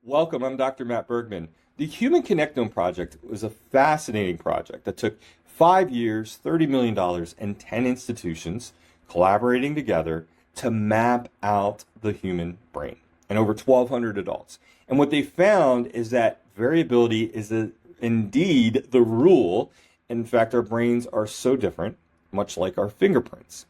Welcome, I'm Dr. Matt Bergman. The Human Connectome Project was a fascinating project that took 5 years, $30 million, and 10 institutions collaborating together to map out the human brain and over 1,200 adults. And what they found is that variability is indeed the rule. In fact, our brains are so different, much like our fingerprints.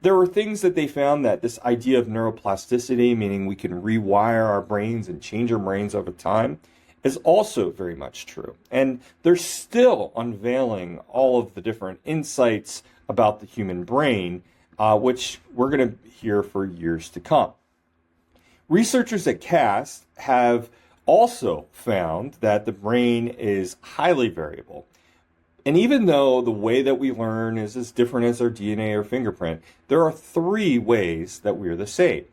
There were things that they found that this idea of neuroplasticity, meaning we can rewire our brains and change our brains over time, is also very much true. And they're still unveiling all of the different insights about the human brain, which we're going to hear for years to come. Researchers at CAST have also found that the brain is highly variable. And even though the way that we learn is as different as our DNA or fingerprint, there are three ways that we're the same.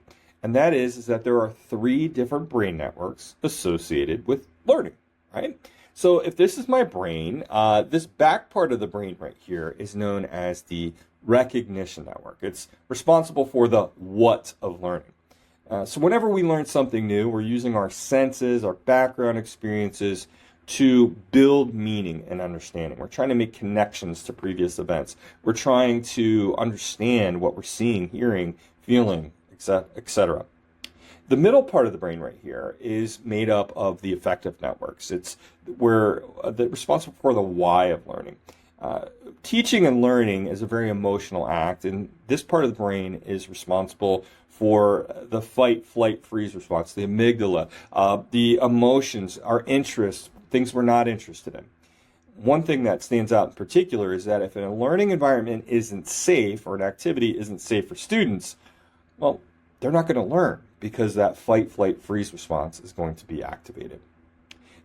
And that is that there are three different brain networks associated with learning, right? So if this is my brain, this back part of the brain right here is known as the recognition network. It's responsible for the what of learning. So whenever we learn something new, we're using our senses, our background experiences, to build meaning and understanding. We're trying to make connections to previous events. We're trying to understand what we're seeing, hearing, feeling, etc. The middle part of the brain right here is made up of the affective networks. It's where they're responsible for the why of learning. Teaching and learning is a very emotional act, and this part of the brain is responsible for the fight, flight, freeze response, the amygdala, the emotions, our interests, things we're not interested in. One thing that stands out in particular is that if a learning environment isn't safe or an activity isn't safe for students, well, they're not going to learn because that fight, flight, freeze response is going to be activated.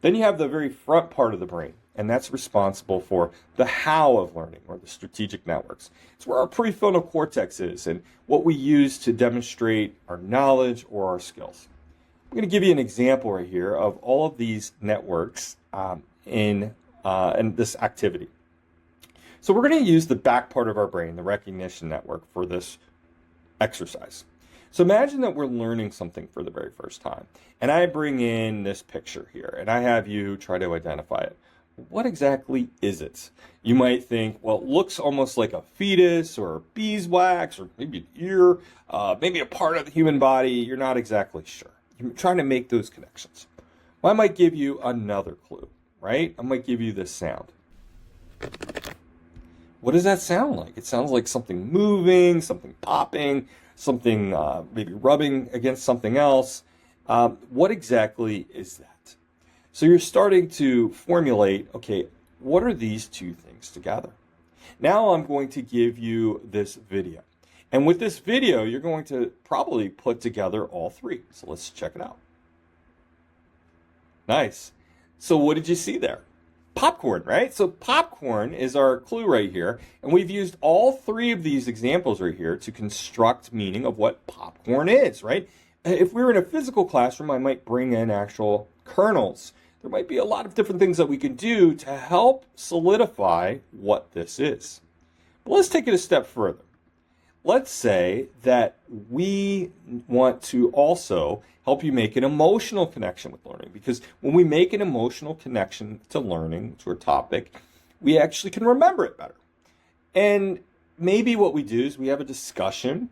Then you have the very front part of the brain, and that's responsible for the how of learning, or the strategic networks. It's where our prefrontal cortex is and what we use to demonstrate our knowledge or our skills. I'm going to give you an example right here of all of these networks in this activity. So we're going to use the back part of our brain, the recognition network, for this exercise. So imagine that we're learning something for the very first time, and I bring in this picture here, and I have you try to identify it. What exactly is it? You might think, well, it looks almost like a fetus or beeswax or maybe an ear, maybe a part of the human body. You're not exactly sure. You're trying to make those connections. Well, I might give you another clue, right? I might give you this sound. What does that sound like? It sounds like something moving, something popping, something maybe rubbing against something else. What exactly is that? So you're starting to formulate, okay, what are these two things together? Now I'm going to give you this video. And with this video, you're going to probably put together all three. So let's check it out. Nice. So what did you see there? Popcorn, right? So popcorn is our clue right here. And we've used all three of these examples right here to construct meaning of what popcorn is, right? If we were in a physical classroom, I might bring in actual kernels. There might be a lot of different things that we can do to help solidify what this is. But let's take it a step further. Let's say that we want to also help you make an emotional connection with learning, because when we make an emotional connection to learning, to a topic, we actually can remember it better. And maybe what we do is we have a discussion,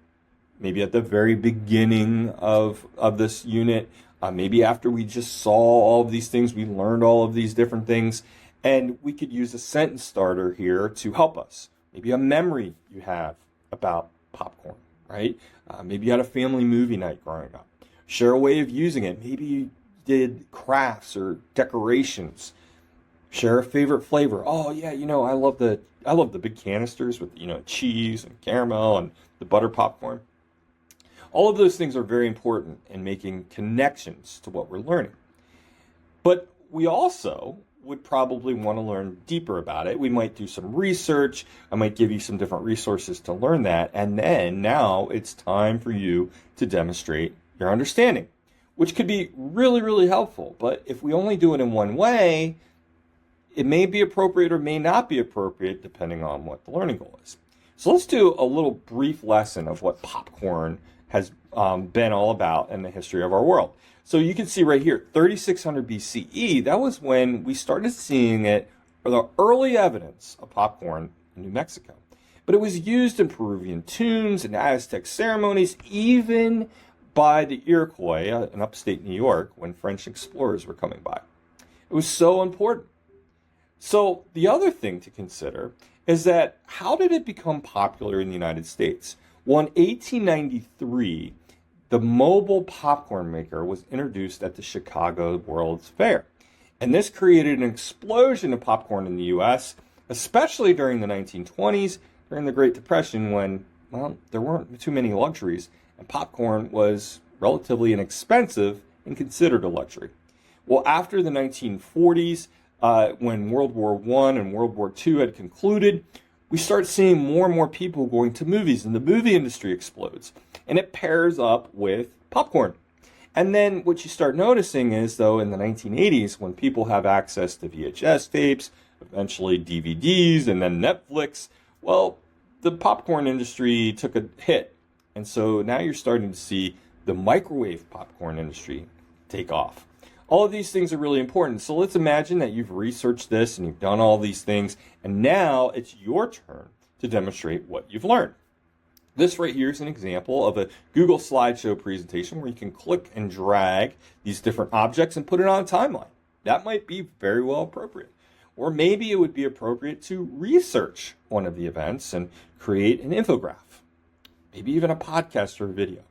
maybe at the very beginning of this unit, maybe after we just saw all of these things, we learned all of these different things, and we could use a sentence starter here to help us. Maybe a memory you have about popcorn, right? Maybe you had a family movie night growing up. Share a way of using it. Maybe you did crafts or decorations. Share a favorite flavor. Oh yeah, I love the big canisters with cheese and caramel and the butter popcorn. All of those things are very important in making connections to what we're learning. But we also would probably want to learn deeper about it. We might do some research. I might give you some different resources to learn that. And then now it's time for you to demonstrate your understanding, which could be really, really helpful. But if we only do it in one way, it may be appropriate or may not be appropriate depending on what the learning goal is. So let's do a little brief lesson of what popcorn has been all about in the history of our world. So you can see right here, 3600 BCE, that was when we started seeing it, or the early evidence of popcorn in New Mexico. But it was used in Peruvian tombs and Aztec ceremonies, even by the Iroquois in upstate New York when French explorers were coming by. It was so important. So the other thing to consider is that how did it become popular in the United States? Well, in 1893, the mobile popcorn maker was introduced at the Chicago World's Fair. And this created an explosion of popcorn in the U.S., especially during the 1920s, during the Great Depression, when, well, there weren't too many luxuries, and popcorn was relatively inexpensive and considered a luxury. Well, after the 1940s, when World War I and World War II had concluded, we start seeing more and more people going to movies, and the movie industry explodes. And it pairs up with popcorn. And then what you start noticing is, though, in the 1980s, when people have access to VHS tapes, eventually DVDs, and then Netflix, well, the popcorn industry took a hit. And so now you're starting to see the microwave popcorn industry take off. All of these things are really important. So let's imagine that you've researched this and you've done all these things, and now it's your turn to demonstrate what you've learned. This right here is an example of a Google slideshow presentation where you can click and drag these different objects and put it on a timeline. That might be very well appropriate. Or maybe it would be appropriate to research one of the events and create an infographic, maybe even a podcast or a video.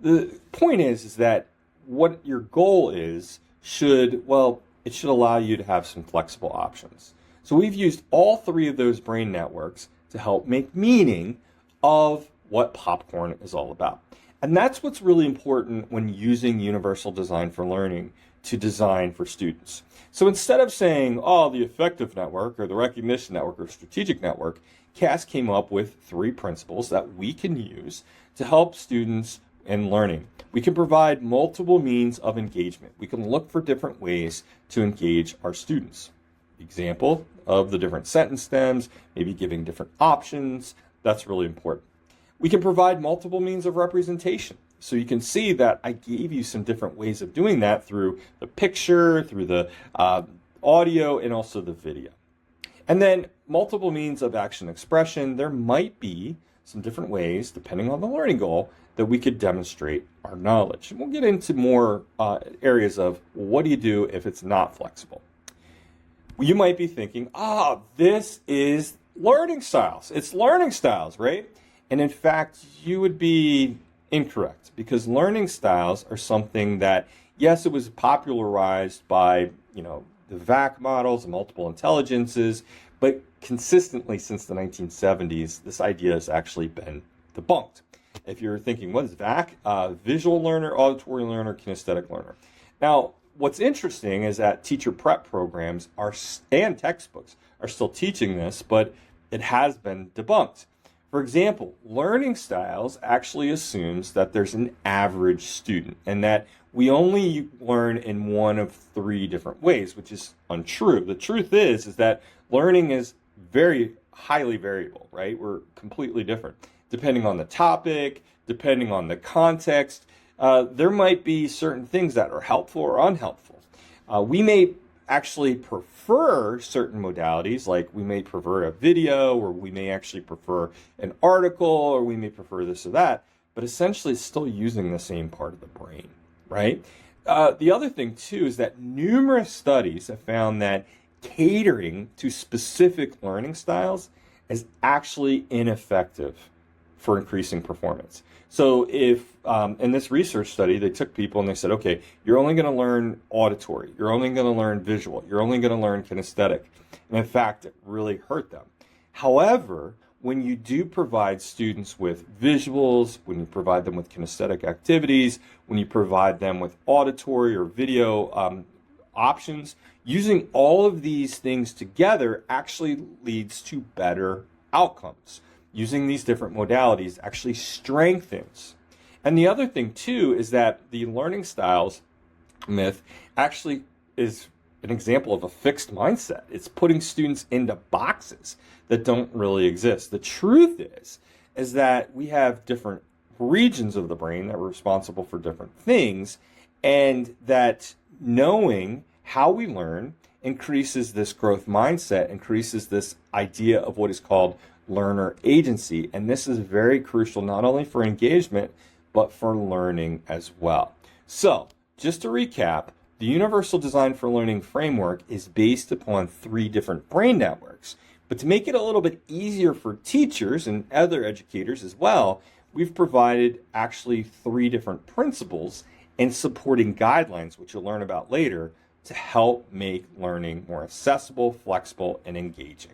The point is that what your goal is should allow you to have some flexible options. So we've used all three of those brain networks to help make meaning of what popcorn is all about. And that's what's really important when using universal design for learning to design for students. So instead of saying, oh, the affective network or the recognition network or strategic network, Cass came up with three principles that we can use to help students in learning. We can provide multiple means of engagement. We can look for different ways to engage our students. Example of the different sentence stems, maybe giving different options. That's really important. We can provide multiple means of representation. So you can see that I gave you some different ways of doing that through the picture, through the audio, and also the video. And then multiple means of action expression. There might be some different ways, depending on the learning goal, that we could demonstrate our knowledge. And we'll get into more areas of what do you do if it's not flexible. You might be thinking, this is learning styles. It's learning styles, right? And in fact, you would be incorrect, because learning styles are something that, yes, it was popularized by, the VAC models, the multiple intelligences, but consistently since the 1970s, this idea has actually been debunked. If you're thinking, what is VAC? Visual learner, auditory learner, kinesthetic learner. Now, what's interesting is that teacher prep programs and textbooks are still teaching this, but it has been debunked. For example, learning styles actually assumes that there's an average student and that we only learn in one of three different ways, which is untrue. The truth is that learning is very highly variable, right? We're completely different. Depending on the topic, depending on the context, there might be certain things that are helpful or unhelpful. We may actually prefer certain modalities, like we may prefer a video, or we may actually prefer an article, or we may prefer this or that, but essentially it's still using the same part of the brain, right? The other thing too is that numerous studies have found that catering to specific learning styles is actually ineffective for increasing performance. So if in this research study, they took people and they said, okay, you're only going to learn auditory, you're only going to learn visual, you're only going to learn kinesthetic. And in fact, it really hurt them. However, when you do provide students with visuals, when you provide them with kinesthetic activities, when you provide them with auditory or video options, using all of these things together actually leads to better outcomes. Using these different modalities actually strengthens. And the other thing too is that the learning styles myth actually is an example of a fixed mindset. It's putting students into boxes that don't really exist. The truth is that we have different regions of the brain that were responsible for different things, and that knowing how we learn increases this growth mindset, increases this idea of what is called learner agency. And this is very crucial not only for engagement, but for learning as well. So, just to recap, the Universal Design for Learning framework is based upon 3 different brain networks. But to make it a little bit easier for teachers and other educators as well, we've provided actually 3 different principles and supporting guidelines, which you'll learn about later, to help make learning more accessible, flexible, and engaging.